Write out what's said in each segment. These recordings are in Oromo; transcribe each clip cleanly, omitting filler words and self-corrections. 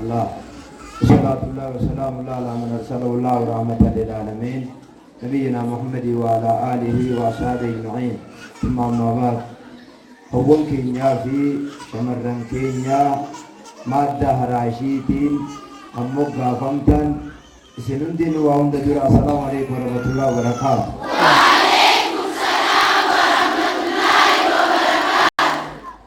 الله صلاة الله وسلام الله على من أرسله الله ورحمة للعالمين نبينا محمد وعلى آله وأصحابه أجمعين ثم أما بعد هون كينيا في شمرن كينيا مادة هراشيتين أمك غافمتن سنندين وعند جرى السلام عليكم ورحمة الله وبركاته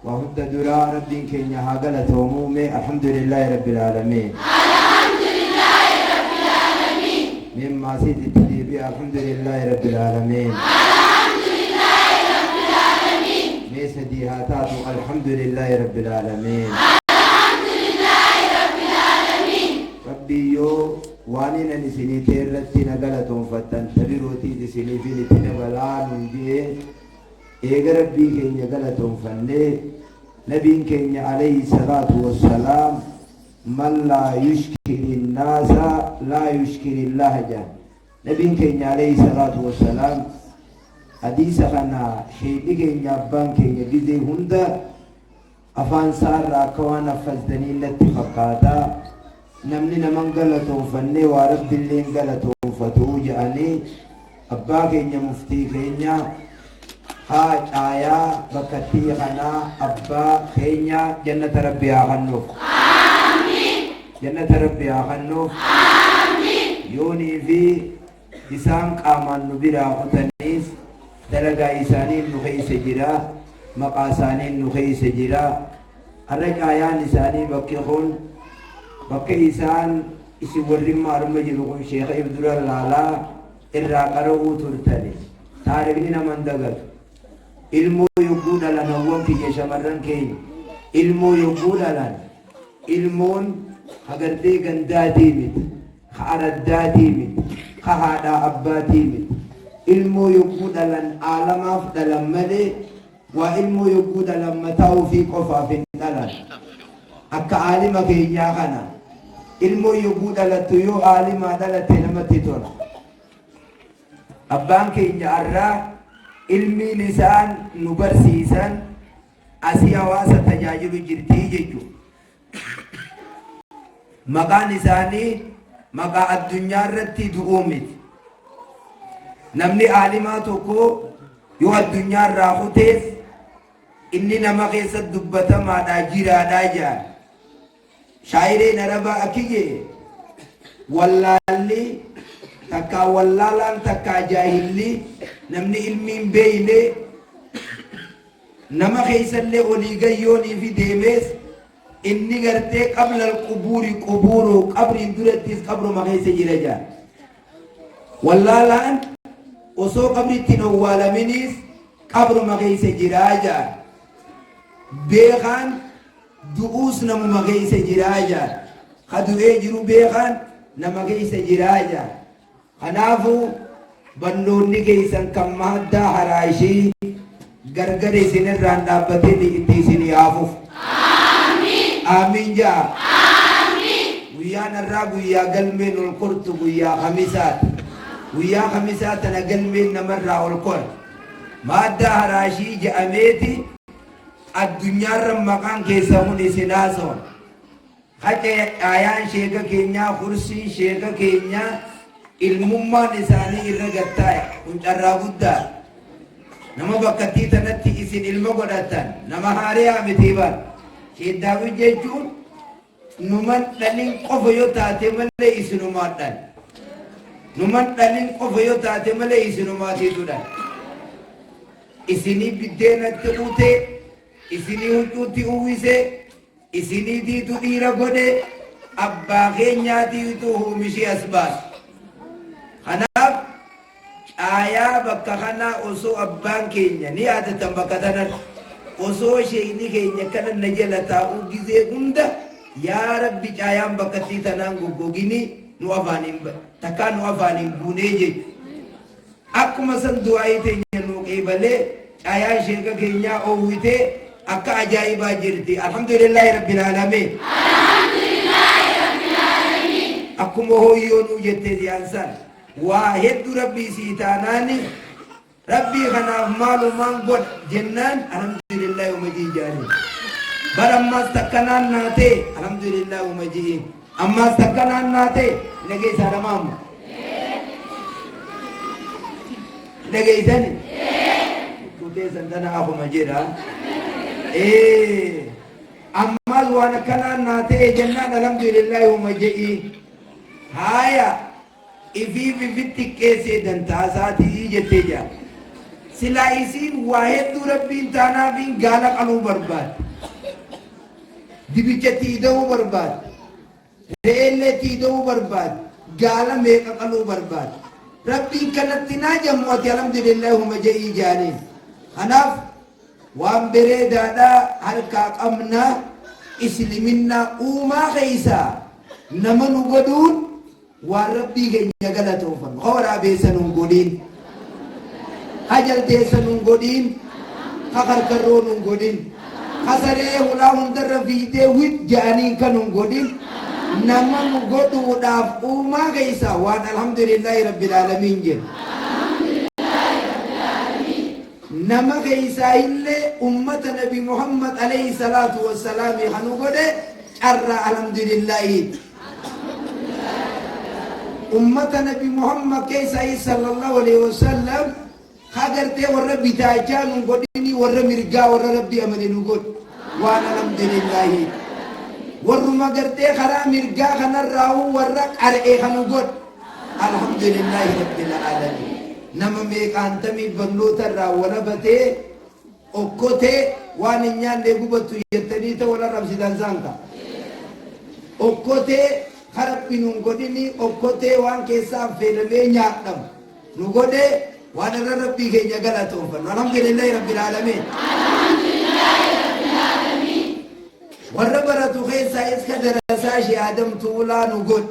وهد دراء رب كينيا هاقلة ومومي الحمد لله رب العالمين الحمد لله رب العالمين مما سيد التديبي الحمد لله رب العالمين الحمد لله رب العالمين ميس ديهاتات الحمد لله رب العالمين الحمد لله رب العالمين ربي يو وانينا نسيني تيرتي نقلتهم فتن تبيروتي نسيني في نتنبلان ونجيه إيجا ربي كينيا قلتهم فنه نبي كينيا عليه الصلاة والسلام من لا يشكر الناس لا يشكر الله جان نبي كينيا عليه الصلاة والسلام حديث خنا شيء كينيا أبان كينيا جزي هندا أفان سار راكوان أفزدني لاتفقاتا نمني نمن قلتهم فنه ورب اللي قلتهم فتوج أني أبا كينيا مفتي كينيا ها آية بكتي خنا أبا كينيا جنة ربي آخنوف آمين جنة ربي آخنوف آمين يوني في إسان قامان نبرا خطنيس دلقا إسانين نخي سجرا مقاسانين نخي سجرا الرق آيان إساني بكيخون بكي إسان إسي ورم أرمجلكم شيخ إبدر اللالا إراقروا ترتني تاربين من دقل ilmu yuguda lan hawwan kiyya shamarran keenya ilmu yuguda lan ilmuun hagartee gandaatii miti ka araddaatii miti ka haadhaa abbaatii miti ilmu yuguda lan aalamaaf dhalan malee waa ilmu yuguda lan mataa ofii qofaaf hin dhalan akka aalima keenyaa kana ilmu yuguda lattu yoo aalimaa dhalate namatti tola abbaan keenya arraa ilmi lisaan nu barsiisan asii hawaasa tajaajilu jirtii jechuudha. Maqaan isaanii maqaa addunyaa irratti du'uu miti. Namni aalimaa tokko yoo addunyaa irraa kuteef inni nama keessa dubbatamaadhaa jiraadhaa jaan. Shaayireen Arabaa akiyye wallaalli takka wallaalaan takka jaahilli namni ilmiin beeyne nama keessallee olii gayyoonii fi deemees inni gartee qabla alqubuuri qubuuru qabriin durattis qabruma keessa jira jaan wallaalaan osoo qabritti hin owwaalaminiis qabruma keessa jiraa jaan beekaan du'uus namuma keessa jiraa jaan ka du'ee jiru beekaan nama keessa jiraa jaan kanaafu bannoonni keessan kan maddaa haraashii gargar isinirraan dhaabbatee itti isin yaafuuf aamiin jaa guyyaan irraa guyyaa galmeen ol kortu guyyaa khamisaati guyyaa khamisaa tana galmeen namarraa ol kor maddaa haraashii je'ameeti addunyaarra maqaan keessa hun isin haasawan haqee aayaan sheeka keenyaa kursiin sheeka keenyaa ilmummaan isaanii irra gattaa'e kun carraa guddaa nama bakkattii tanatti isin ilma godhatan nama haariyaa miti ban sheeddaafi jechuun numan dhalin qofa yoo taate malee isinumaadhan numan dhalin qofa yoo taate malee isinumaatiitudhan isinii biddeenatti ute isinii huccuutti uwwise isinii diitu dhiira godhe abbaa keenyaatiitu huumishii as baasu kanaaf caayaa bakka kanaa osoo abbaan keenya ni yaadatan bakka tanatti osoo sheeyni keenya kana na jala taa'uu gizee hunda yaa rabbi caayaan bakkattii tanaan goggogini nu afaaniin takkaa nu afaaniin buunee jechu akkuma san du'aayii teenya nu qeebalee caayaan sheeka keenyaa oowwitee akka ajaa'ibaa jirti alhamdulillahi rabbil aalamiin akkuma hooyyoo nuu jettee ziyaansaan واحد ربي سيتاناني ربي خناف مالو مان قد جنان الحمد لله ومجي جاني برما استكنان ناتي الحمد لله ومجيء أما استكنان ناتي لقي سلام لقي ثاني كوتي سنتنا أبو مجيرا أما وانا كنان ناتي جنان الحمد لله ومجيء هايا إفي في تكيسي دنتاساتي جتيجا سلايسين واحد ربي تانا بين غالق أنو برباد دبيجتي دو برباد ريلتي دو برباد غالا ميك أنو برباد ربي كانتنا جمعتي الحمد لله ومجيء جاني أناف وان بريدادا هلكا أمنا إسلمنا أوما خيسا نمن قدون وربي كي غلطوفن خورا بيسنون قدين خجل تيسنون قدين خخر كرونون قدين خسره ولا هندر فيدي ويت جاني كنون قدين نمن قدو داف أوما خيسا وان الحمد لله رب العالمين جن نما خيسا إلا أمة نبي محمد عليه الصلاة والسلام خنو قده أرى الحمد لله أمة نبي محمد كيسا صلى الله عليه وسلم خاطرتي ورا بتاعجان قدني ورا مرجع ورا ربي أمرين قد وأنا الحمد لله ورا ما قرتي خرا مرجع خنا راو ورا أرئ خنا قد الحمد لله رب العالمين نما ميك أنتمي بنلوت الراو ولا بتي أكوتي وأنا نيان لبو بتو يتني تو ولا رمسي دانزانكا أكوتي harapin godini okote wan kesa felme nyaadam nugode wana rabbi ke jagala tofan alhamdulillah rabbil alamin warra baratu khaysa iska darasa shi adam tula nugod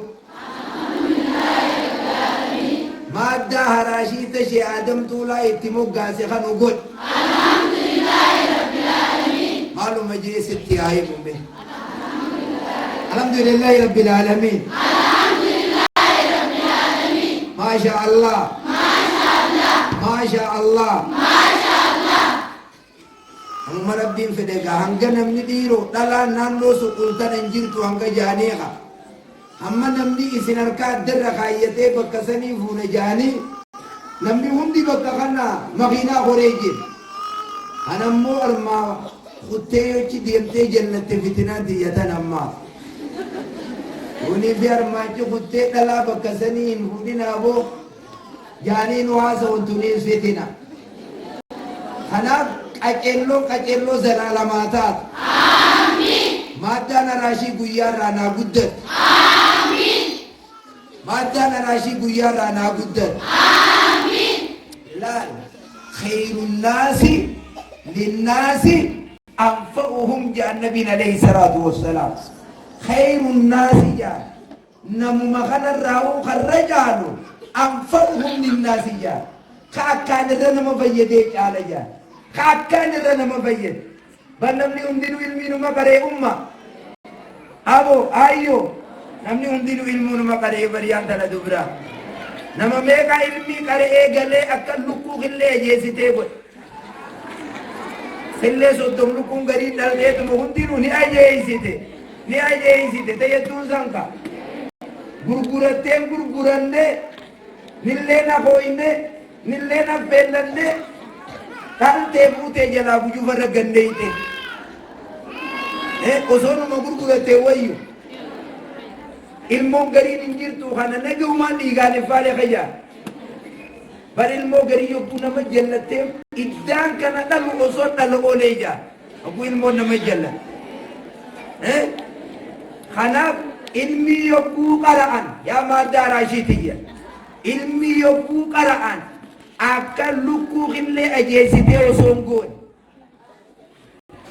madda harashi ta shi adam tula itimog gase khan nugod alhamdulillah rabbil alamin malu majlis ittihai bumbe الحمد لله رب العالمين الحمد لله رب العالمين ما شاء الله ما شاء الله ما شاء الله ما شاء الله هم ربين فدقا هنگا نمني ديرو دلا نانو سقلتا ننجرتو هنگا جانيخا هم نمني اسنركا در خايته بكسني فون جاني نمني هندي بكا خنا مغينا خوريجي انا مو ارما خطيو چي ديمتي جنت فتنة ديتا نما وني بيار ماچو خطه دلا بكسنين فودنا ابو جانين واسا ونتوني فتنة خناف قاچلو زلالماتات آمين مادانا راشي قيار رانا قدر آمين مادانا راشي قيار رانا قدر آمين لا خير الناس للناس أنفعهم جاء النبي عليه الصلاة والسلام خير الناس جاء نمو مخنا الراو خرجانو أنفعهم للناس جاء خاكان رنا مفيديك على جاء خاكان رنا مفيد بنمني أمدلو علمي ما قرأ أمة أبو أيو نمني أمدلو علمي ما قرأ بريان تلا دبرا نما ميكا علمي قرأ قلي أكل لكو خلي جيسي تيبو خلي سوتم لكو غريب دلدت مهندلو ني أجيسي تي ni aje insite tayatun sanka gurgurande nillena hoinde nillena bellande tante bute jala buju fara gandeite osono ma gurgurate wayu ilmo gari ninjirtu khana nage umandi gane fale khaja bar ilmo gari yokuna ma jallate iddan kana dalu oson dalu oleja abu ilmo na ma jalla خناب علمي يبو قرآن يا مادة راشيتية علمي يبو قرآن أكل لكو غلي أجيسيتي وصنقون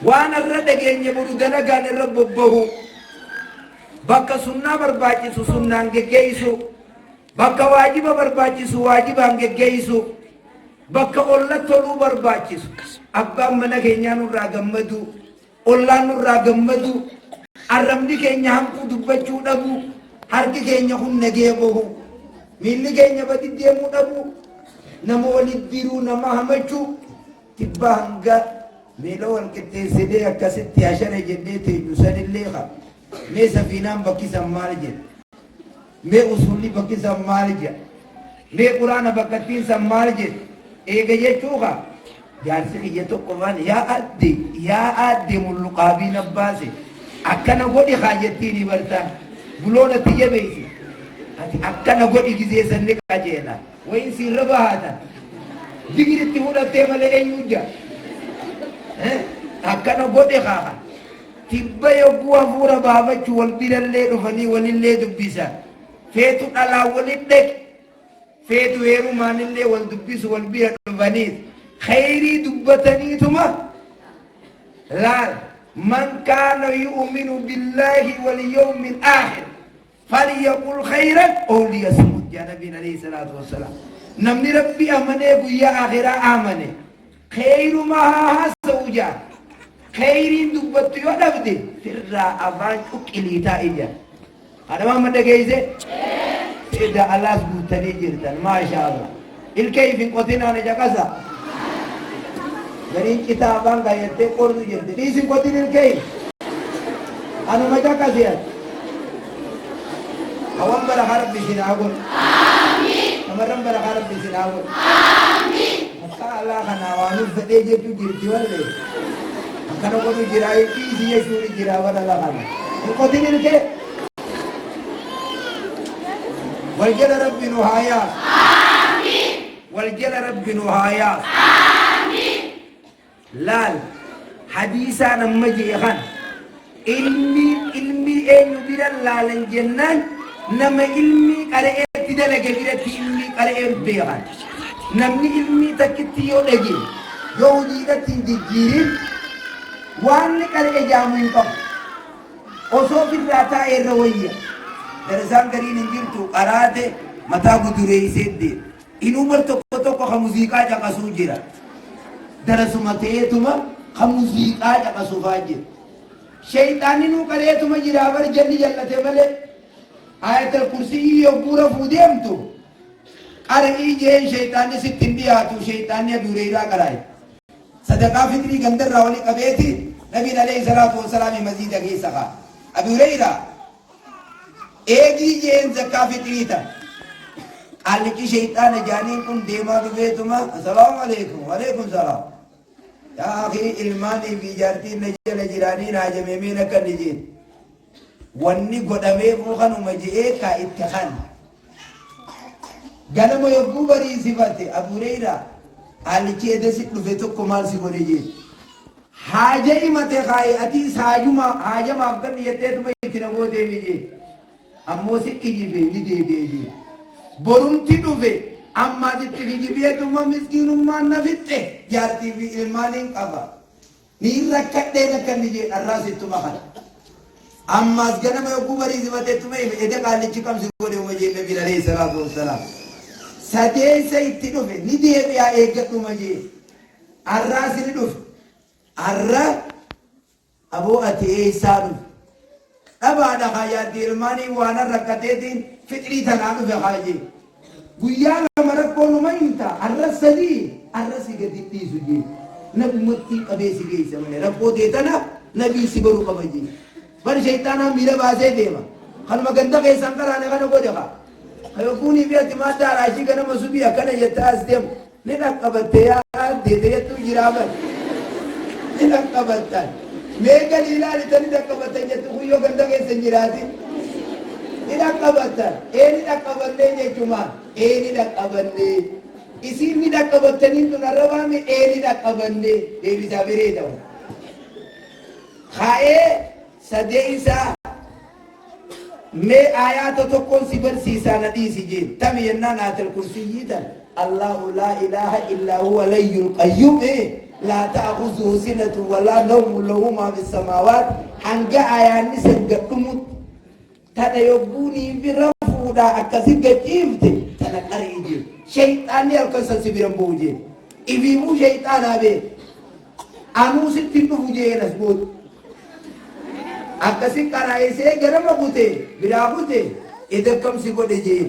وانا الردقين يبرو دلقان الرب ببهو بكا سنة برباجسو سنة انجيسو بكا واجب برباجسو واجب انجيسو بكا أولا تلو برباجسو أبا منك ينانو راقمدو أولا نو راقمدو arramni keenya hanqu dubbachuu dhabu harki keenya humna geebohu miilli keenya badi deemuu dhabu nama walit biruu nama hamachuu tibba hanga ميلو الكتين سيدي أكاسيتي عشان جديتي نسال الليغة مي سفينان بكي سمالجة مي أصولي بكي سمالجة مي قرآن بكتين سمالجة إيجا يتوغا جارسي يتو قوان يا أدي ملقابي نباسي أكنا قولي خاجتيني برتان بلونة تيجي أكنا قولي جزي سنك أجينا وإن سيربا هذا دقيقة تقول تيمالي أيوجا أكنا قولي خاها تبا يقوى فورا بابا چوال بيران لي رفني ولين لي دبسا فيتو ألا ولين لك فيتو هيرو مانين لي والدبس والبيران رفني خيري دبتني تما لا من كان يؤمن بالله واليوم الآخر فليقول خيرا أو ليصمت يا نبي عليه الصلاة والسلام نمني ربي أمني بيا آخرا آمني خير ما سوجا خير دبت يودبدي فرا أفان أكليتا إيجا هذا ما من دقيزة إذا الله سبحانه جرتان ما شاء الله الكيف قتنا نجاكسا dari kitaban gaya tekor tu jadi di sini kau tidak kaya, anu macam kasihan. Awam berharap di sini aku. Amin. Amaran berharap di sini aku. Amin. Maka Allah kan awalnya sedeje tu jirtiwal le. Kalau kau tu jirai ki dia suri jirawan Allah kan. Kau tidak kaya. Waljal Rabbi nuhaya. Amin. Waljal Rabbi nuhaya. لال حديثا نمجي خان علمي ايو بيرا لالن جنان نما علمي قرأ تدلق بيرا علمي قرأ بيغان نمني علمي تكتيو لجي يوجي تنجي جيرين وان قرأ جامين قم وصوف الراتا الروية درسان قرين انجلتو قرأت متا قدري سيدي إنو مرتو قطو خموزيكا جاكا سوجيرا درسuma teetuma khamuziqaa caqasufaa jira shayxaanni nu qaleetuma jira bar jalli jallate male ayatul kursiyyi yoggura fuudeemtu qara'ii jeen shayxaanni sittin dhiyaatu shayxaanni aduureeraa qaraa'e sadaqaa fitrii gandarraa wali qabeeti nabiin alayhi salaatu wasalaami maziida keessa kaa aduureeraa eegii jeen zakkaa fitrii tan aliki shayxaana jaaniin kun deemaa dhufeetuma assalaamu alaykum walaykum salaam yaa akhi ilmaanii fi jaartiin na jala jiraaniin haajamemeen akka ni jeen wanni godhamee kanuma je'ee kaa itti kan ganama yogguu bariisifate abureeyra alichi edesi dhufe tokko maal si godhe jeen haaja himate kaaye atiis haajamaaf kan yetteetuma itti namoo deemi jeen ammoo si ijibe ni deebi'e jeen borumti dhufe amma jitti hijibeetuma miskiinummaan na fixxe jaartii fi ilmaaniin qaba ni rakkadheen akka ni jeen arraasittuma kana ammas ganama yogguu bariisifateetuma ede qaalichi kamsi godhe uma jeen nabiin alayhi salaatu wassalaam sadeessa itti dhufe ni deebi'aa eeggadhuma jeen arraasi ni dhufe arra aboo ati eessaa dhufe dhabaadha kaayaatti ilmaanii waan rakkateetiin fixrii tanaa dhufe kaayee guyyaa lama rakkoonuma himta arra sadii arra si gadi dhiisu jee nabumatti qabee si geessa malee rakkoo teetana nabii si baruu qaba jee bar shayxaanaa miila baasee deema kanuma ganda keessan qaraane kana godhe kaa kayokkuunii fi ati maaddaa raashii ganama subii akkana jettaa as deemu ni dhaqqabatte yaa deete jettuu jiraaman ni dhaqqabattan meeqan ilaalitani dhaqqabattan jettu kuyyoo ganda keessan jiraatin ni dhaqqabattan ni dhaqqabannee jechumaan ni dhaqqabannee isin ni dhaqqabattaniin tun arrabaame ni dhaqqabannee deebisaa biree ta'u kaa'ee sadee isaa mee aayaata tokkoon si barsiisaa na dhiisi jeen tami yennaan aatal kursiyyiitan allahu laa ilaaha illaa huwa layyul qayyuum لا تأخذه سنة ولا نوم له ما في السماوات hanga ayaanni saggadhumut tana yogguunii bira fuudhaa akkasi gachiifte tana qaree jiru shayxaanni halkansan si biran bu'u jee ifiimuu shayxaanaa bee anuu sitti dhufu jeenas booda akkasi qaraayisee ganama kute biraa kute edakkamsi godhe jee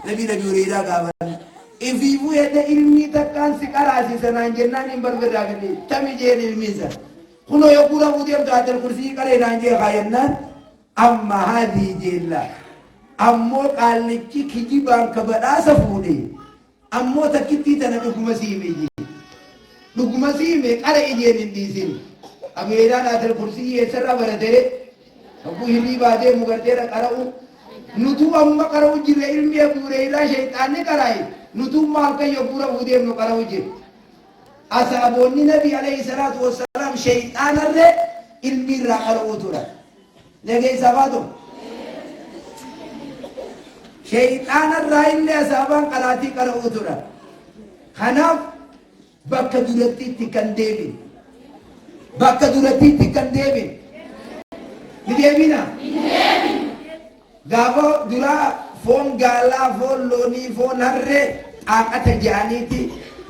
nabi huriiraa gaaban ifiifuu hedde ilmii takkaan si qaraasisanaan jennaan hin barbadaagani tami jeen ilmiisa kuno yoo gura fuudheef taatel kursii qareedhaan jee kaayannaan amma haadii jeella ammoo qaallichi kijibaan ka badhaasa fuudhe ammoo takkittii tana dhuguma siime jee dhuguma siime qara ijeen hin dhiisin abeedaan taatel kursii eessarraa baratee abbuu hirrii baatee mugarteera qara'u nutu amma qara'u jirre ilmi abuure irraa shayxaanni qaraaye nutu maalkayyo gura fuudheef nu qara'u jirre asaaboonni nabi alayhi salaatu wassalaam shayxaanarre ilmi irraa qara'u tura dhageessaa baatu shayxaanarraa illee asaabaan qaraatii qara'u tura kanaaf bakka durattiitti kan deebin bakka durattiitti kan deebin ni deebina gaafa duraa foon gaalaa foon loonii foon harree xaaqata jaaniiti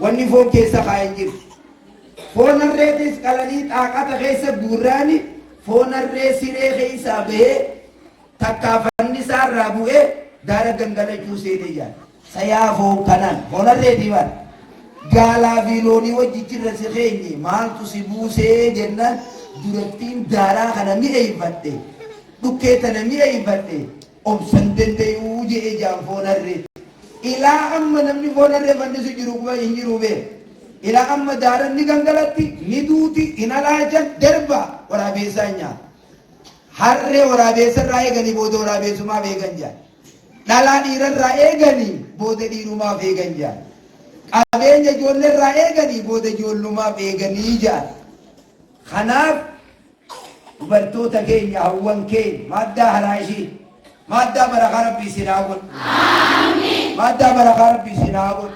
wanni foon keessa kaayan jiru foon harreetis qalanii xaaqata keessa guurraani foon harree siree keessaa bahee takkaafanni isaarraa bu'ee daara gangalachuu seene jaan sayaa foon kanaan foon harreetii waan gaalaa fi loonii wajjichirra si keenye maaltu si buusee jennaan durattiin daaraa kana mi'eeffadhe dhukkee tana mi'eeffadhe obsan danda'uu jee jaan foon harree ilaa amma namni foon harree fannisu jiru kuma hin jiru bee ilaa amma daaran ni gangalatti ni duuti hin alaachan darba waraabeessaa nyaata harree waraabeessarraa eeganii booda waraabeessumaaf eegan jaan dhalaa dhiirarraa eeganii booda dhiirumaaf eegan jaan qabeenya ijoolleerraa eeganii booda ijoollummaaf eeganii jaan kanaaf dubartoota keenya hawwan keenya maddaa haraashii maddaa barakaa rabbii sinaa godhu maddaa barakaa rabbii sinaa godhu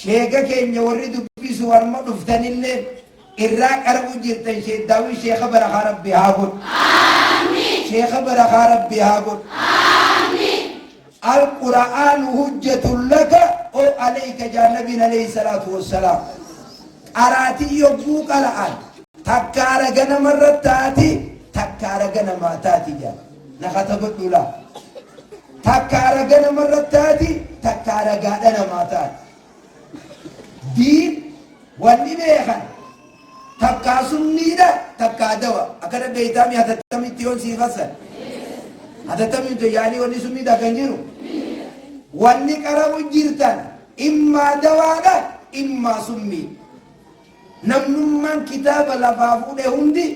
sheeka keenya warri dubbisu warma dhuftanillee irraa qara'u jirtan sheeddaawii sheeka barakaa rabbii haa godhu sheeka barakaa rabbii haa godhu القرآن حجة لك أو عليك جاء النبي عليه الصلاة والسلام قراتي يبوك الآن تكار جنا مرة تاتي تكار جنا ما تاتي جا نخطبت دولا تكار جنا مرة تاتي تكار جنا ما تاتي دين والنبيخان تكاسم نيدا تكادوا أكره بيتامي هذا تميتيون سيفاسا هذا تميتو يعني ونسمي دا كنجرو واني قرأوا جيرتان إما دوادا إما سمي نمنمان كتاب لفافو ده هندي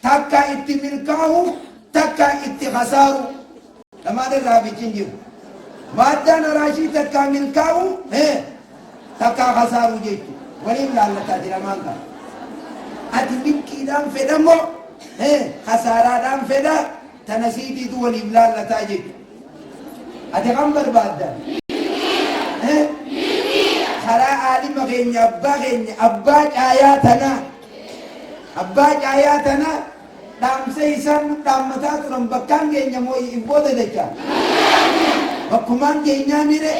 تكا اتملكاهو تكا اتخسارو لما ده رابي جنجرو مادا نراشي تكا ملكاهو تكا خسارو جيتو وليم لالله تاتي لمانكا أتملكي دام فدمو خسارا دام فدا تنسيتي دول إبلال لتاجك أتقام بربادا خرا عالم غيني أباك آياتنا دام سيسان دام متاتنا بكان غيني مو إبودة دكا بكمان غيني ميري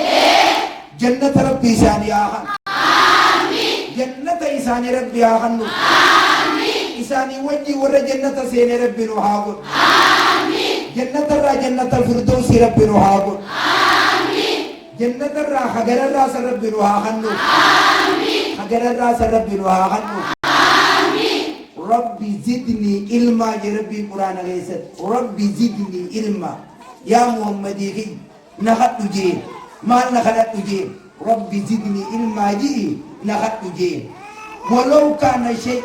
جنة ربي ساني آخان جنة إساني ربي آخان إساني وجي ورى جنة سيني ربي نوحاقون جنة الرا جنة الفردوس ربي نوحاقون جنة الرا خجر الراس ربي نوحاقنو خجر الراس ربي نوحاقنو ربي زدني علما ربي قرآن ليست ربي زدني علما يا محمدي نخط جين ما نخلت جين ربي زدني علما جي نخط جين ولو كان شيء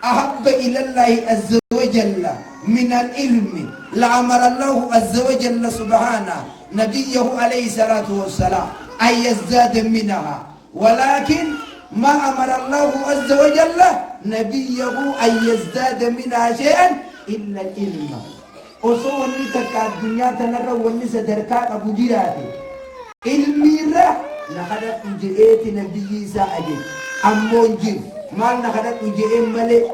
أحب إلى الله عز وجل من العلم لأمر الله عز وجل سبحانه نبيه عليه الصلاة والسلام أن يزداد منها ولكن ما أمر الله عز وجل نبيه أن يزداد منها شيئا إلا العلم أصول لك الدنيا تنرى والنسى دركات أبو جيراتي علمي را نخدت جئت نبي ساعدي أمون جير مال نخدت جئم ملك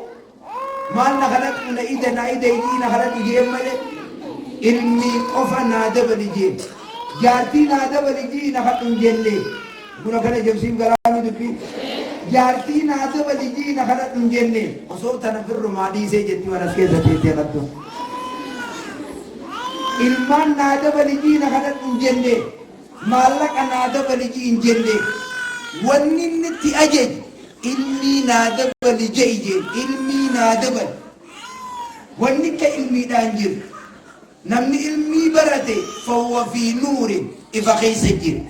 مال نخدت نايدا إيدي نخدت جئم ملك علمي قفا نادب لجيب جارتي نادب لجي نخدت جلي كنا كنا جبسيم كلامي دبي جارتي نادب لجي نخدت جلي وصوت نفر رمادي سيجتي ورسكي زتيتي قدو ilman nada balijina kadat unjenne maallaqa naa dabali jiin jenne wanni inni itti ajaje ilmii naa dabali jeen ilmii naa dabali wanni ka ilmiidhaan jiru namni ilmii barate fawwa fi nuurin ifa keessa jira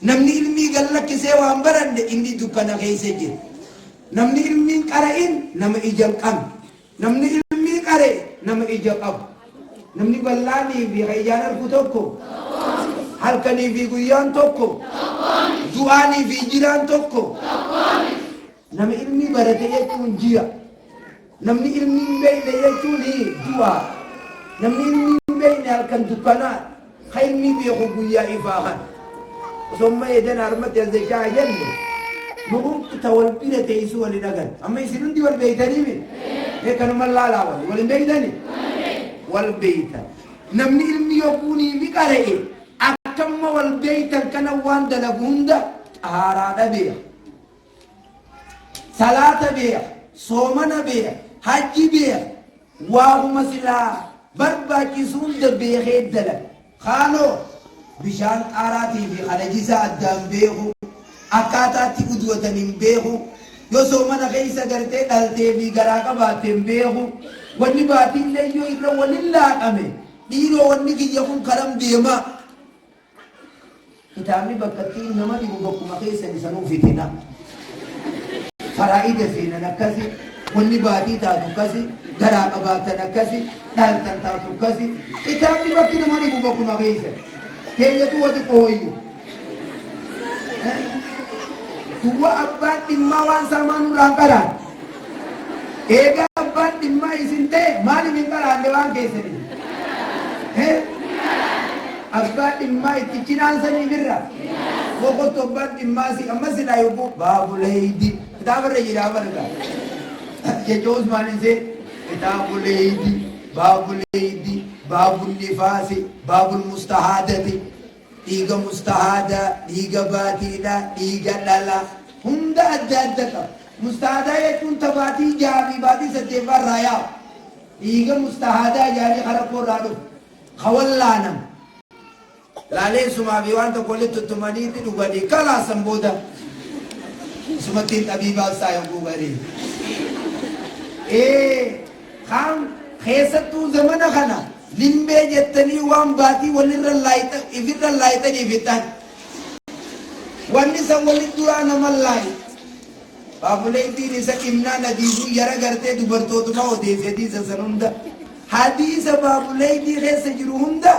namni ilmii gallakkisee waan baranne inni dukkana keessa jira namni ilmiin qara'in nama ija qabu namni ilmii qare nama ija qabu namni ballaanii fi hayyaan argu tokko halkanii fi guyyaan tokko du'aanii fi jiraan tokko nama ilmii barate jechuun ji'a namni ilmii hin beekne jechuun du'a namni ilmii hin beekne halkan dukkanaa ka ilmii beeku guyyaa ifaa kan osomma edan harmatti azzachaa jenne nuqumtu ta wal bira teessu wali dhagan amma isin hundi wal beeytanii mi kanuma laalaa wal beeytani wal beeytan namni ilmi yokkuunii fi qara'e akkamma wal beeytan kana waan dalagu hunda xahaaraadha beeka salaata beeka soomana beeka hajji beeka waahuma silaa barbaachisu hunda beekee dalaga kaanoo bishaan qaaraatii fi qalajisaa addaan beeku akkaataatti udwataniin beeku yoo soomana keessa gartee dhaltee fi garaa qabaatteen beeku wanni baatiillee yoo irra walin laaqame dhiiroo wanni kiyya kun karam deema kitaabni bakkattii nama dhibu bakkuma keessan isanuu fitina faraa'ida seenan akkasi wanni baatii taatu akkasi garaa qabaatan akkasi dhaltan taatu akkasi kitaabni bakki nama dhibu bakkuma keessan keeyyatu wati qooyyu tuwa abbaan dhimmaa waan saamaa nurraan qaraan eegaa abbaan dhimmaa isin ta'e maaliif hin qaraanne waan keessanii abbaan dhimmaa itti cinaansanii birra boqottu abbaan dhimmaa si amma silaa yobbuu baabuleeydi kitaabarra jedhaa barga jecha Usmaan isee kitaabuleeydi baabuleeydi baabul nifaasi baabul mustahaadati dhiiga mustahaada dhiiga baatiidha dhiiga dhala hunda adda adda qaba mustahaadaa jechuun tabaatii jaabii baatii saddeeffaa irraa yaa'u dhiiga mustahaadaa jaabii karakkoo irraa dhufu kawallaanam laaleen sumaa fi waan tokko walitti tuttumaniitti dhuganii kalaasan booda sumattiin dhabiibaa isaa yogguu garii kaan keessattuu zamana kana limbee jettanii waan baatii walirra ifirra laayitanii fixan wanni san walin duraa nama laayi baabuleetiin isa qimnaa nadiisuu yara gartee dubartootuma odeessetiisa san hunda hadiisa baabuleetii keessa jiru hunda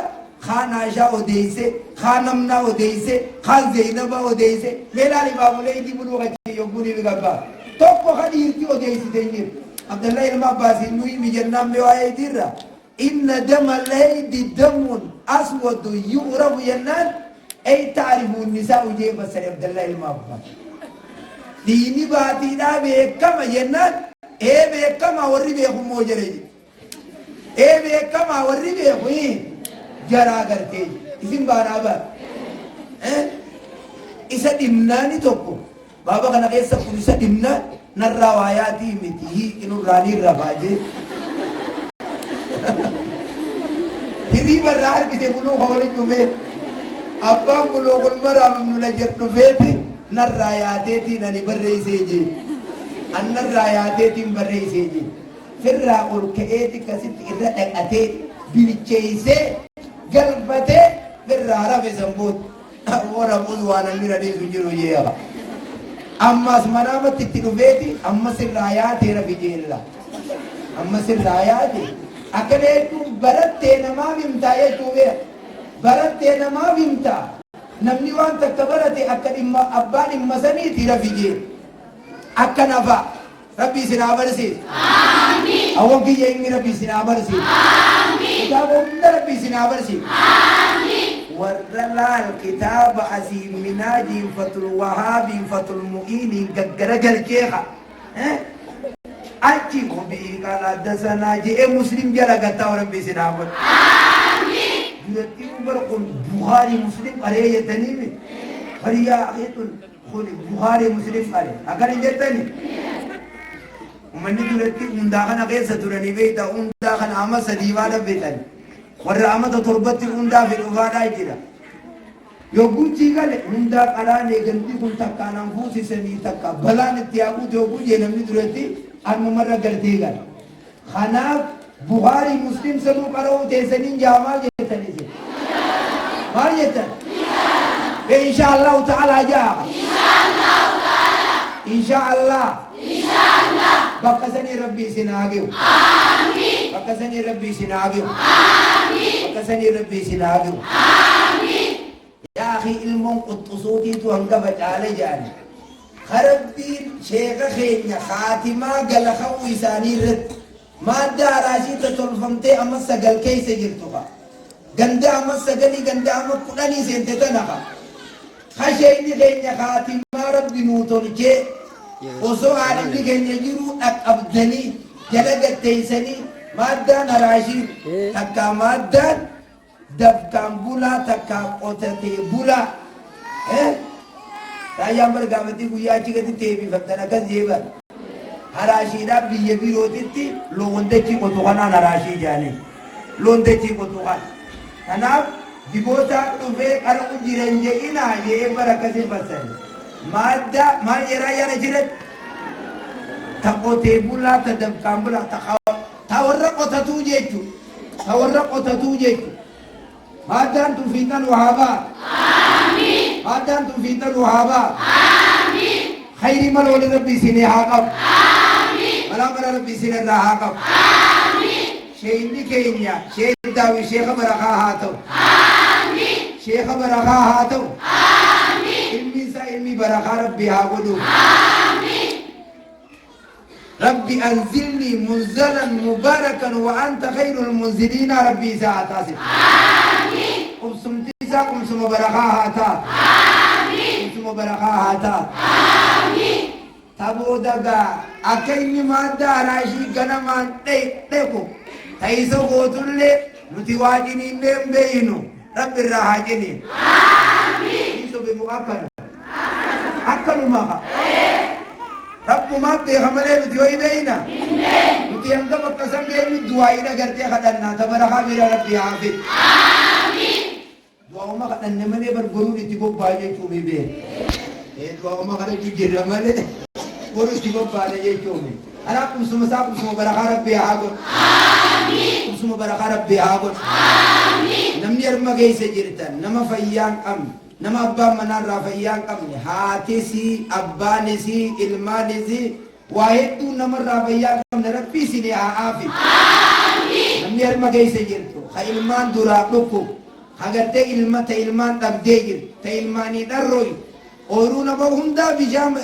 kaan Aishaa odeesse kaan namnaa odeesse kaan Zeenabaa odeesse meelaali baabuleetii buluu qachi yogguun ibi gabbaa tokko kan dhiirtii odeessite hin jiru Abdallah ilma Abbaasiin nuyi mijannaan beewaayee jirra إن دم الليل دم أسود يغرب ينان أي تعرفوا النساء جيب سر عبد الله المعبد ديني باتي دا بكما ينان إيه بكما وري بيخو موجري إيه بكما وري بيخو جرا کرتے اسم بارابا إسا دمناني توقو بابا كنا كيسا كن إسا دمنان نرواياتي متي إنو راني رفاجي Hiri barraar kite buluu hawali dhufe abbaan buluu gulmaraa mamnula jedhu feeti narraa yaateetiin ani barreessee jee an narraa yaateetiin barreessee jee firraa ol ka'eeti kasitti irra dhaqatee bilcheeysee galfatee firraa rafe sanboot warra buz waan an bira deesu jiru jeeqa ammas manaamatti itti dhufeeti amma sirraa yaatee rafi jeella amma sirraa yaatee akkana jechuun barattee namaaf himtaa jechuudha barattee namaaf himtaa namni waan takka barate akka dhimma abbaan dhimma saniiti rafijee akka nafa rabbi isin haa barsiisu amiin awwan kiyya inni rabbi isin haa barsiisu amiin kitaaba hunda rabbi isin haa barsiisu amiin warra laal kitaaba asiin minaajiin fatul wahaabiin fatul mu'iiniin gaggara galcheeqa achi gobii kan addasanaa jee muslim jala gattaa rabbi isin haa godhu amiin duratti umar kun buhaari muslim qaree jettanii hariyaa akeetun kun buhaari muslim qaree akkana jettanii uummanni duratti hundaa kana keessa turanii beekta hundaa kana amma sadii baadha beektan warra amata torbatti hundaa fi dhufaadhaa jira Yoguchi gale hunda qarane ganti kun takka nan fusi seni takka balan tiabu jogu je namni durati amma marra galte gal khana buhari muslim sanu qaro te senin jama je tani je mar jeta inshallah taala ja inshallah bakasani rabbi sinageu amin bakasani rabbi sinageu amin bakasani rabbi sinageu يا أخي المون قطصوتي تهنقبت على جاني خربين شيخ خينيا خاتمة قال خوي ساني رد ما داراشي تطلفمتي أما سقل كيس جرتها قندا أما سقلي قندا أما قلاني سنتتنها خشيني خينيا خاتمة ربي نوتون كي وصو عالمي خينيا جرو أبدني جلقت تيسني ما دان راشي تكا ما دان dafkan bula takka qotate bula raayaan bargaamatti guyyaa achi gadi deebifattan akkas jeeban haraashiidhaaf biyya birootitti loon dachii qotu kanaan haraashii jaane loon dachii qotu kan kanaaf diboota dhufee qarqu jiran je'inaa jee bara akkasii fassare maal jedhaa yaana jiran ta qotee bulaa ta dafkaan bulaa ta warra qotatuu jechu ta warra qotatuu jechu ماذا أنتم في الوهابات آمين ماذا أنتم في الوهابات آمين خير من ولد ربي سنة عاقب آمين ملا ملا ربي سنة عاقب آمين شيء نكينيا شيء داوي شيخ بركة هاتو آمين شيخ بركة هاتو آمين علمي سا علمي بركة ربي هاقولو آمين ربي أنزلني منزلا مباركا وأنت خير المنزلين ربي ساعتاسي قمسم تيسا قمسم بركاهاتا آمين قمسم بركاهاتا آمين تابو دغا أكيني مادة راشي غنمان تيكو تيسو قوتولي نتواجني نم بينو رب الراحجني آمين تيسو بمؤكد أكل ماها رب ما بيغمله نتوي بينا نتي أنت بقسم بيني دعائنا قرتي خدنا تبركا بيرا ربي حافظ وما قد نمني برغرو تيبو باجي تومي بي وما قد تجرى مالي غرو تيبو باجي تومي انا قسم صاحب قسم بركه ربي هاغو امين قسم بركه ربي هاغو امين نمني ارمغي سجرتن نما فيان ام نما ابا منان رافيان ام هاتسي ابانسي المانسي واحد نمر رافيان ام ربي سي عافي امين نمني ارمغي سجرتو خيلمان دراقكو agartee ilma ta ilmaan dhabdee jirtu ta ilmaanii dharrooyi ooyiruu nama hundaa bishaan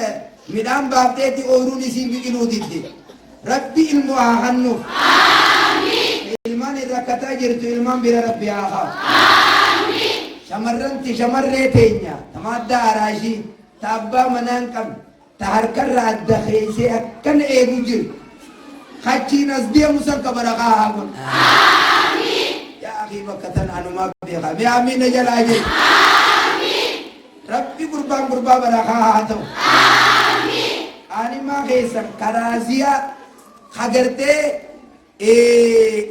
midhaan baafteeti ooyiruun isii biqiluu didde rabbi ilmu haa hannuuf ilmaan rakkataa jirtu ilmaan bira rabbi haa qaabu shamarranti shamarree teenya ta madda araashii ta abbaa manaan qabne ta harkarra adda keeysee akkana eegu jiru kachiin as deemu san ka barakaa haa godhu بكتن أنو ما بيخا بيامين جلاجي آمين ربي قربان قربان بركة هاتو آمين أنا ما كيسن كرازيا خجرتي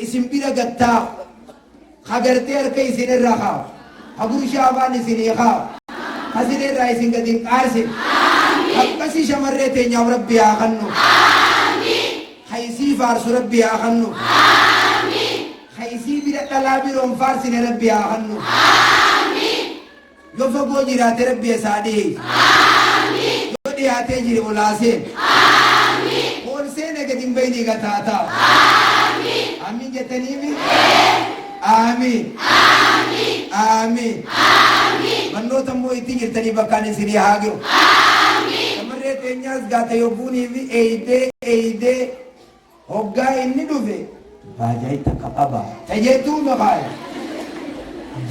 اسم بيرا قطع خجرتي أركي سين الرخاو أبو شعبان سين يخاو حسين الرئيسين قديم قاسم آمين أبكسي شمرتي نيو ربي آخنو آمين حيسي فارس ربي آخنو خيسي بيرا تلابيرون فارسين ربي آخنو آمين يوفقو جيرات ربي سادي آمين يودي آتي جيري ولاسين آمين قول قدم بيني قطاتا آمين آمين جتنيمي آمين آمين آمين آمين منو تمو إتي جرتني بكاني سيري هاگيو آمين تمرر تنياز غاتا يوبوني في ايدي هوگا إني دوفي باجاي تكابا تجيتو مغاي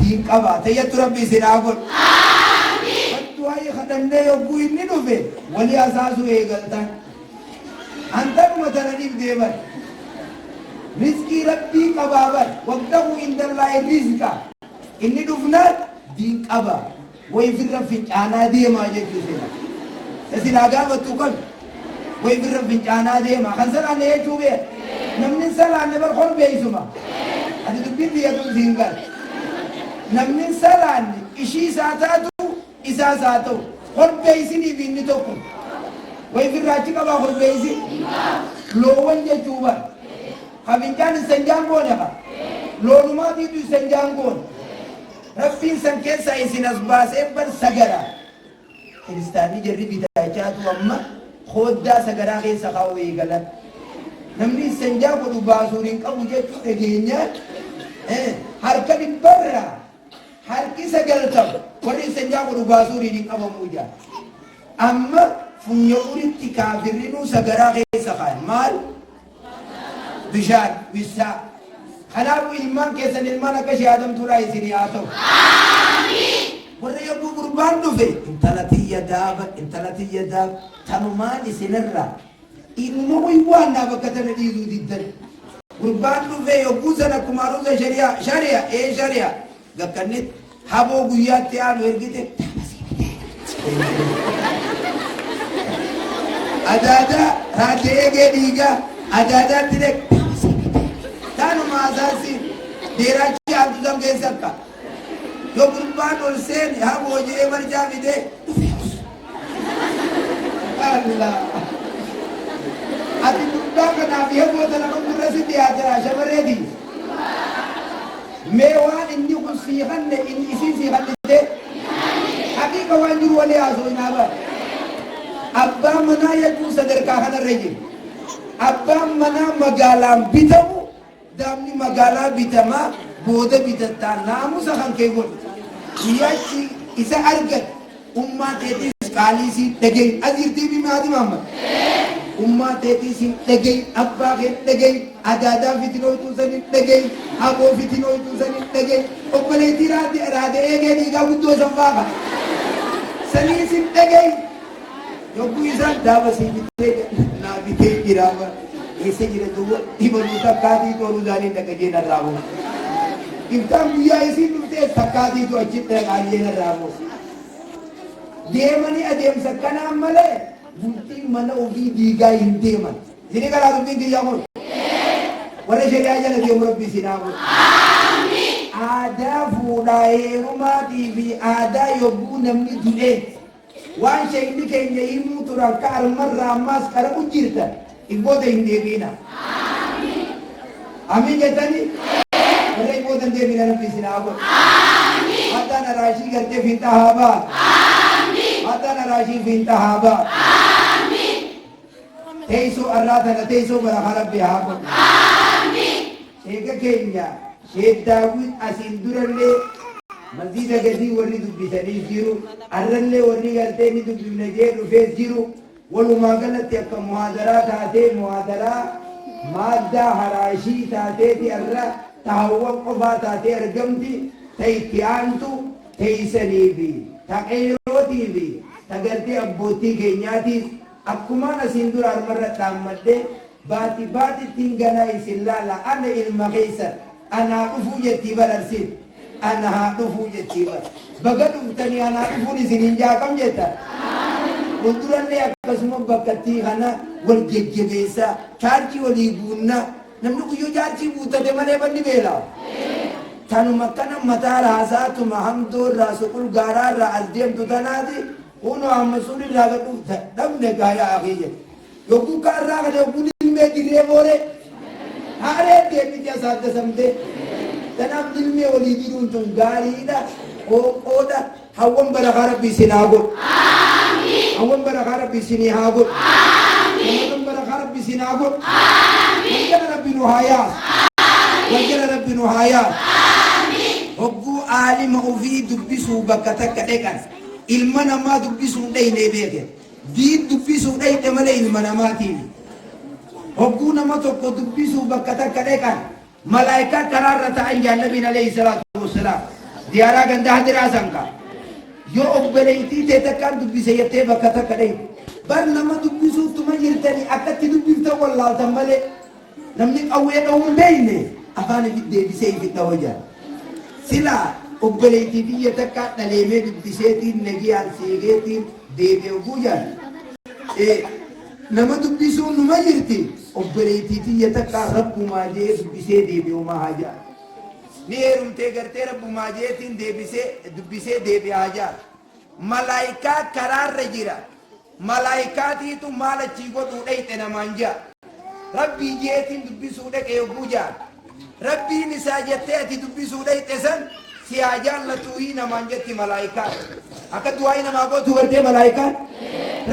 دين كابا تجيتو ربي سناغل آمين فتوائي خدنده يوبو إني دوفي ولي أساسو ايغلتان أنتم متنانيب ديبان رزقي ربي كبابا وقته عند الله رزقا إني دوفنا دين كابا ويفر فنجانا ديما جيكسينا تسينا قابا تقول ويفر فنجانا ديما خنسر أنا يجوبه نمني سلا نبر خون بيسوما هذا تبين دي يدون سينغال namni salaanni ishii saataatu isaa saata'u horbeeysinii fi inni tokko way firraachi qabaa horbeeysi loowwan jechuu bara kafincaan sanjaan goone ka loonumaatiitu sanjaan goone rabbiin san keessaa isin as baasee bar sagara kiristaanii jarri bitaachaatu amma hoddaa sagaraa keessa kaa'u eegalan namni sanjaa godhu baasuun hin qabu jechuu dhageenyaa harka dhibbarra harki 90 warri sanjaa godhu baasuun hin qabamuu jaa amma funya uritti kaafirrinuu sagaraa keessa kaa'an maal bishaan wisaa kanaafuu ilmaan keessan ilmaan akka shahaadamtuudhaa isinii haa ta'u warra yogguu gurbaan dhufe intala tiyya daaba tanumaan isinirra ilmoo waannaa bakka tana dhiisuu diddan gurbaan dhufe yogguu san akkuma aruusa shari'a gakkannit haboo guyyaatti aanu ergite adaadaa raatee eegee dhiigaa adaadaatti dhaq taanuma asaasi deeraachi aantu sam keessa akka yo gurbaan ol seene haboo jee marjaa fide Allah ati gurbaa kanaaf yeboo tana qulqurra si dhiyaatira shamarreeti mee waan inni kun siiqanne inni isin siiqannite haqiiqa waan jiru walii haasoo inaaba abbaan manaa jechuun sadarkaa kanarra jiru abbaan manaa magaalaan bitamu daamni magaalaa bitamaa booda bitattaa naamusa kan kee godhu guyyaatti isa argat ummaa teetiis qaaliisii dhagayin asirtii bimaati mamma ummaa teetiisii dhagayin abbaa kee dhagayin adaadaa fitinooytuu sanin dhagayin haboo fitinooytuu sanin dhagayin obboleettii raade eegee dhiigaa guddoo san faaqa saniisin dhagayin yogguu isaan daaba sii bitee naa bitee jiraama eessa jira duuba dhibanuu takkaatii tooruu isaanii dhaqajee narraamu iftaan guyyaa isiin dhuftee takkaatiitu achitti dhaqaajee narraamu deemanii adeemsa kanaan malee bultiin mana ofii diigaa hin deeman isinii karaa dubbiin kiyyaa kun warra shari'aa jala deemu rabbi isin haa godhu aadaa fuudhaa heerumaatii fi aadaa yogguu namni du'ee waan sheekni keenya himuu turan ka armarraa ammaas qarabu jirtan ibboota hin deebiina amiin jettanii warra ibboota hin deebiina rabbi isin haa godhu haddaan araashii gartee fiinxaa haa baatu haddaan araashii fiinxaa haa baatu teessoo arraa tana teessoo barakaa rabbi haa godhu sheeka keenya sheeddaawwin asiin durallee masjida gadii warri dubbisanii jiru arrallee warri galtee ni dubbifne jee dhufee jiru walumaa galatti akka muhaadaraa taatee muhaadaraa maaddaa haraashii taateeti arra tahawwan qofaa taatee argamti ta itti aantu teeysanii fi ta qeyrootii fi ta galtee abbootii keenyaatiif akkumaan asiin dura armarra dhaammadde baatittiin ganaa isin laala ana ilma keeysan anaa dhufuu jettii bararsin ana haa dhufuu jettii bar baga dhuftanii anaa dhufuun isiniin jaaqam jetta fuuldurallee akkasuma bakkattii kana wal jajjabeessa chaarjii walii guunna namni guyyoo chaarjii guutate malee banni beelaa tanuma kana mataa raasaatuma hamdoorraa suqul gaaraarraa as deemtu tanaati kunoo amma suurirraa gadhuuf dhabne gaayaa akii jedhe yogguu kaarraa kana yogguu dilmee dirree boore haaree deemiti asaadda samtee tanaaf dilmee walii jiruun tun gaariidha qoodha hawwan barakaa rabbi isin haa godhu hawwan barakaa rabbi isinii haa godhu hawwan barakaa rabbi isin haa godhu waljala rabbi nu haa yaasu waljala rabbi nu haa yaasu hogguu aalima ofii dubbisuu bakka takka dheqan ilma namaa dubbisuu dhayne beeke diin dubbisuu dhayne malee ilma namaatiin hogguu nama tokko dubbisuu bakka takka dheqan malaayikaa karaarra ta'an jaannabiin alayhi salaatu wassalaam diyaaraa gandaa hadiraa sanka yoo obboleettii tee takkaan dubbise jettee bakka takka dhayne bar nama dubbisuuttuma jirtanii akkatti dubbiftan wallaaltan malee namni qawwee dhawuun beeyne afaan ifit deebisee ifit dhawa jaan silaa obboleettii biyya takkaa dhaleemee dubbiseetiin nagiyaan seegeetiin deebi'e oguu jaan nama dubbisuun numa jirti obboleettii biyya takkaa rabbumaa jee dubbisee deebi'umaa haa jaan نيرم تيغرتي رب ماجيتين دبسي ديبي آجار ملايكا كرار رجيرا ملايكاتي تو مالا چيكو توديت نمانجا ربي جيتين دبسو دك يوجا ربي نساجتي دبسو ديت سن سياجان لتوهي نمانجتي ملايكا أكا دعاي نما قوتو غرتي ملايكا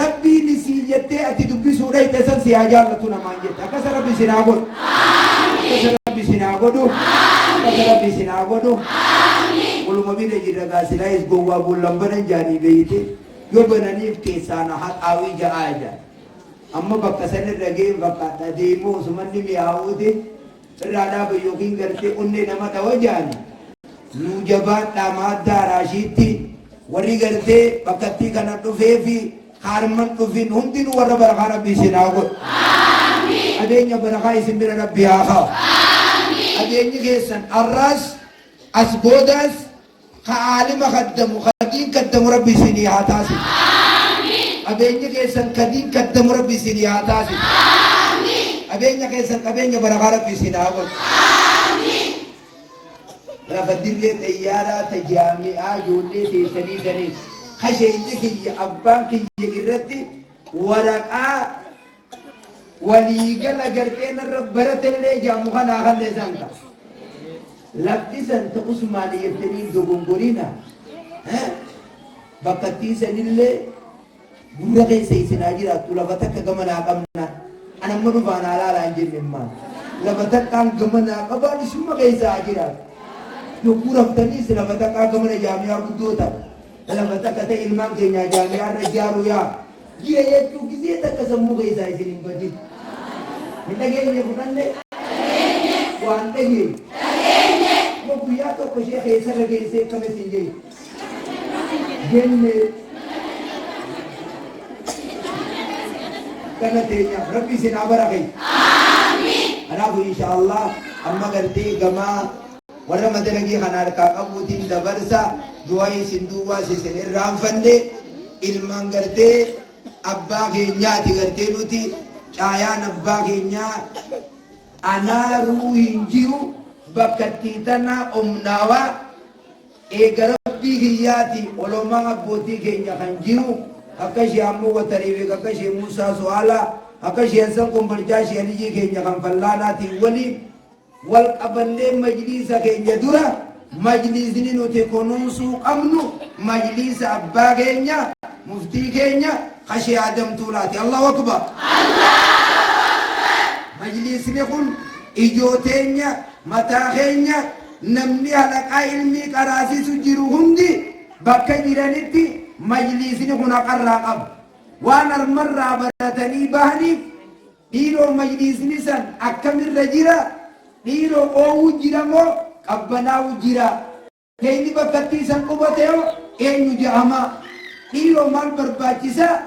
ربي نسيجتي دبسو ديت سن سياجان لتو نمانجتي أكا سر ربي سناغود أكا سر ربي سناغودو أكا سر ربي سناغودو ولو مبين جيرا غاسلا إس قوة بولنبنا جاني بيتي يوبنانيف كيسانا حق آوي جا آجا أما بقى سنة رجيم بقى ديمو سمني مياودي رادا بيوكين غرتي أني نما توجاني نوجبات دامات داراشيتي وري غرتي بقتي كنا تفيفي خارمن تفين هندين ورا برخا ربي سناغود آمين أدينيا برخا اسم ربي آخا آمين أدينيا كيسان الرس أسبودس خالم خدم خدين قدم ربي سني هاتاسي آمين أدينيا كيسان خدين قدم ربي سني هاتاسي آمين أدينيا كيسان أدينيا برخا ربي سناغود رفدلي تيارة تجامي آجولي تيسني دني خشيني كي أبان كي يجرتي ورقا وليقل أجرتين الربرة اللي جاموخنا آخر لسانك لبتسن تقسماني يبتنين دوغنغورينا بقتي سنلي بورغي سيسنا جرات لفتك كمنا قمنا أنا منفانا لا لانجل ممان لفتك كان كمنا قبال شما غيسا جرات Yukura ftani sila fataka kama na jamia kudota ala fataka ta ilman kenya jamia rajaru ya dia yetu kizita kasamuga isa isinin badi mitagenya kunande wantege ko buya to ko shekhe isa lage se kame sinje genne kana tenya rabbi sinabara kai amin arabu inshallah amma garte gama warra madaragi khanar ka qabutin dabarsa duwai sinduwa sisir ramfande ilman garte abba kenyati garte nuti cayan abba kenya anaru hinjiru bakati tana umnawa garabbi hiyati oloma aboti kenya kanjiru akashi ammu watariwe akashi musa suala akashi ansan kumbarjashi aliji kenya kan fallana ti wali والقبلة مجلس كينيا دورا مجلس نينو تكونونسو أمنو مجلس أبا كينيا مفتي كينيا خشي عدم تولاتي الله أكبر الله أكبر مجلس نقول إجوتينيا متا كينيا نمني على علمي كراسي سجيرو هندي بكا جيرانيتي مجلس نقول أقرقب وانا المرة براتني بهني إيرو مجلس نسان أكمل رجيرا Niro o ujira mo kabbana ujira keini bakati san kubateo enyu jama niro mal berbacisa